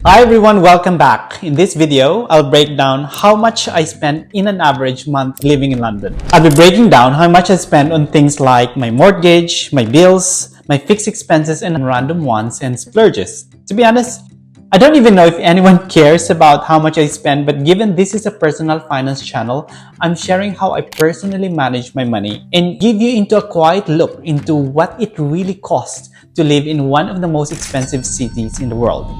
Hi everyone, welcome back. In this video, I'll break down how much I spend in an average month living in London. I'll be breaking down how much I spend on things like my mortgage, my bills, my fixed expenses, and random wants and splurges. To be honest, I don't even know if anyone cares about how much I spend, but given this is a personal finance channel, I'm sharing how I personally manage my money and give you into a quiet look into what it really costs to live in one of the most expensive cities in the world.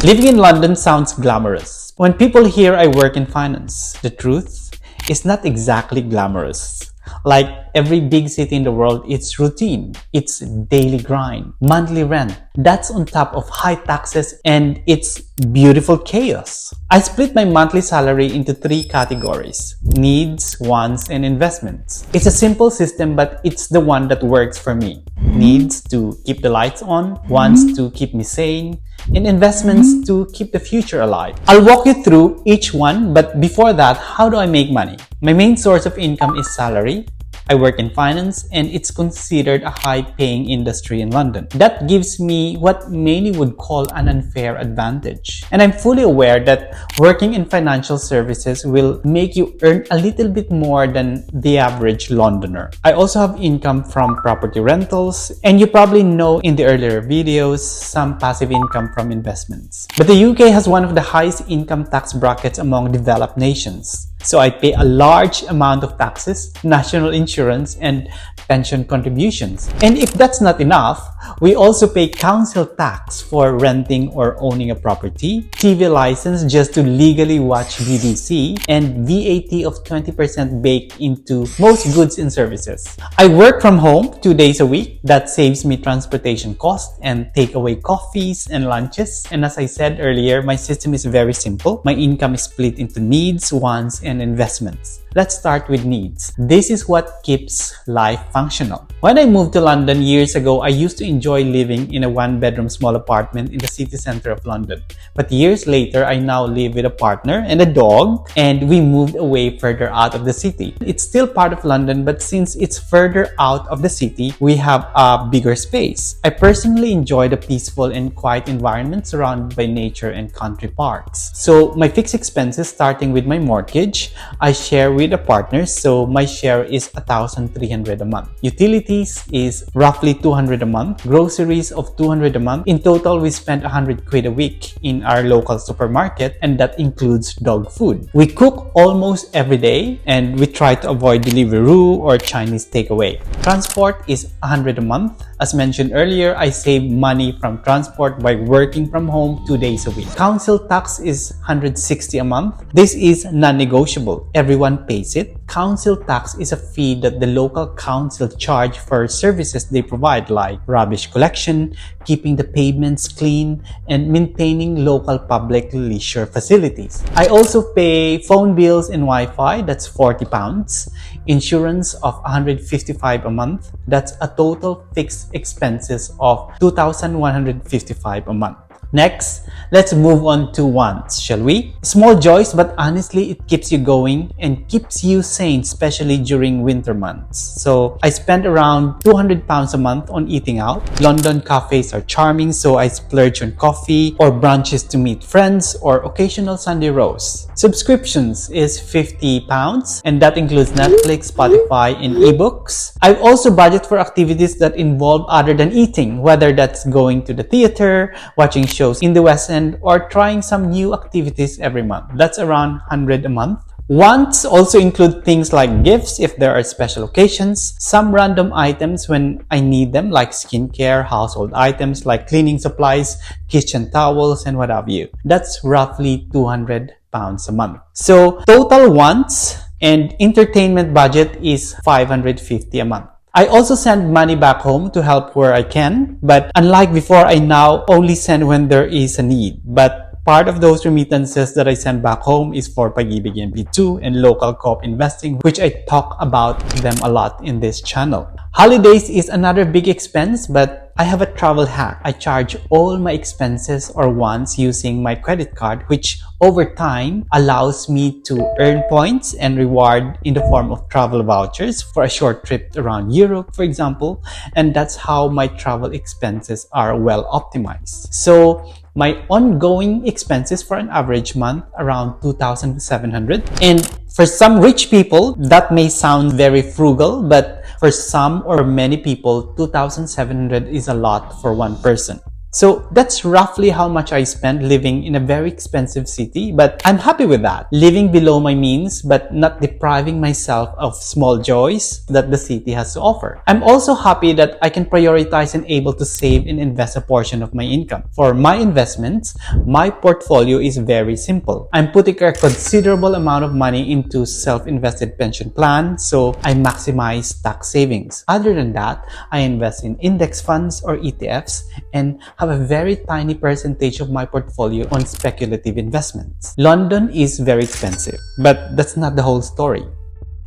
Living in London sounds glamorous. When people hear I work in finance, the truth is not exactly glamorous. Like every big city in the world, it's routine, it's daily grind, monthly rent. That's on top of high taxes and it's beautiful chaos. I split my monthly salary into three categories: needs, wants, and investments. It's a simple system, but it's the one that works for me. Needs to keep the lights on, wants to keep me sane, and investments to keep the future alive. I'll walk you through each one, but before that, how do I make money? My main source of income is salary. I work in finance and it's considered a high-paying industry in London. That gives me what many would call an unfair advantage. And I'm fully aware that working in financial services will make you earn a little bit more than the average Londoner. I also have income from property rentals, and you probably know in the earlier videos some passive income from investments. But the UK has one of the highest income tax brackets among developed nations. So I pay a large amount of taxes, national insurance, and pension contributions. And if that's not enough, we also pay council tax for renting or owning a property, TV license just to legally watch BBC, and VAT of 20% baked into most goods and services. I work from home 2 days a week. That saves me transportation costs and takeaway coffees and lunches. And as I said earlier, my system is very simple. My income is split into needs, wants, and investments. Let's start with needs. This is what keeps life functional. When I moved to London years ago, I used to enjoy living in a one-bedroom small apartment in the city center of London. But years later, I now live with a partner and a dog, and we moved away further out of the city. It's still part of London, but since it's further out of the city, we have a bigger space. I personally enjoy the peaceful and quiet environment surrounded by nature and country parks. So my fixed expenses, starting with my mortgage, I share with a partner, so my share is 1,300 a month. Utilities is roughly 200 a month, groceries of 200 a month. In total, we spend 100 quid a week in our local supermarket, and that includes dog food. We cook almost every day, and we try to avoid Deliveroo or Chinese takeaway. Transport is 100 a month. As mentioned earlier, I save money from transport by working from home 2 days a week. Council tax is 160 a month. This is non-negotiable. Everyone pays it. Council tax is a fee that the local council charge for services they provide, like rubbish collection, keeping the pavements clean, and maintaining local public leisure facilities. I also pay phone bills and Wi-Fi, that's £40. Insurance of 155 a month, that's a total fixed expenses of 2,155 a month. Next, let's move on to wants, shall we? Small joys, but honestly, it keeps you going and keeps you sane, especially during winter months. So I spend around £200 a month on eating out. London cafes are charming, so I splurge on coffee or brunches to meet friends or occasional Sunday roast. Subscriptions is £50, and that includes Netflix, Spotify, and ebooks. I also budget for activities that involve other than eating, whether that's going to the theater, watching shows in the West End, or trying some new activities every month. That's around 100 a month. Wants also include things like gifts if there are special occasions, some random items when I need them, like skincare, household items like cleaning supplies, kitchen towels, and what have you. That's roughly £200 a month. So total wants and entertainment budget is £550 a month. I also send money back home to help where I can, but unlike before, I now only send when there is a need. But part of those remittances that I send back home is for Pag-ibig MP2 and local co-op investing, which I talk about them a lot in this channel. Holidays is another big expense, but I have a travel hack. I charge all my expenses or wants using my credit card, which over time allows me to earn points and reward in the form of travel vouchers for a short trip around Europe, for example. And that's how my travel expenses are well optimized. So my ongoing expenses for an average month around 2,700. And for some rich people, that may sound very frugal, but for some or many people, 2,700 is a lot for one person. So that's roughly how much I spent living in a very expensive city, but I'm happy with that. Living below my means, but not depriving myself of small joys that the city has to offer. I'm also happy that I can prioritize and able to save and invest a portion of my income. For my investments, my portfolio is very simple. I'm putting a considerable amount of money into self-invested pension plans, so I maximize tax savings. Other than that, I invest in index funds or ETFs and have a very tiny percentage of my portfolio on speculative investments. London is very expensive, but that's not the whole story.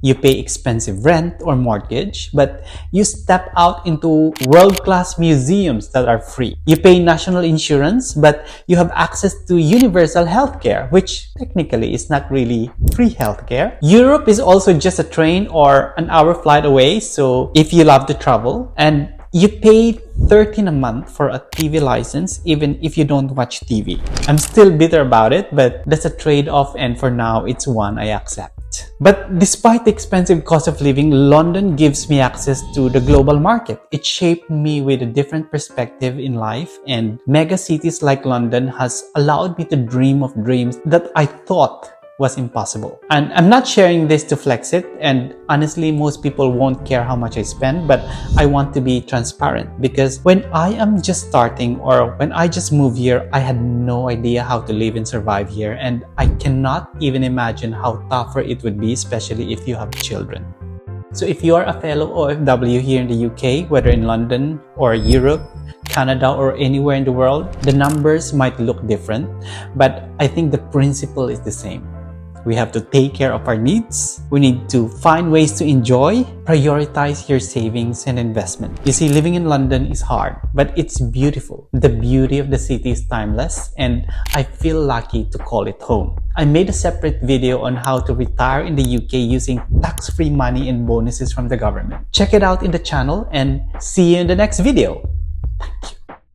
You pay expensive rent or mortgage, but you step out into world-class museums that are free. You pay national insurance, but you have access to universal healthcare, which technically is not really free healthcare. Europe is also just a train or an hour flight away, so if you love to travel, and you pay $13 a month for a TV license even if you don't watch TV. I'm still bitter about it, but that's a trade-off, and for now, it's one I accept. But despite the expensive cost of living, London gives me access to the global market. It shaped me with a different perspective in life, and mega cities like London has allowed me to dream of dreams that I thought was impossible. And I'm not sharing this to flex it, and honestly, most people won't care how much I spend, but I want to be transparent because when I am just starting or when I just moved here, I had no idea how to live and survive here, and I cannot even imagine how tougher it would be, especially if you have children. So if you are a fellow OFW here in the UK, whether in London or Europe, Canada, or anywhere in the world, the numbers might look different, but I think the principle is the same. We have to take care of our needs. We need to find ways to enjoy, prioritize your savings and investment. You see, living in London is hard, but it's beautiful. The beauty of the city is timeless, and I feel lucky to call it home. I made a separate video on how to retire in the UK using tax-free money and bonuses from the government. Check it out in the channel and see you in the next video. Thank you.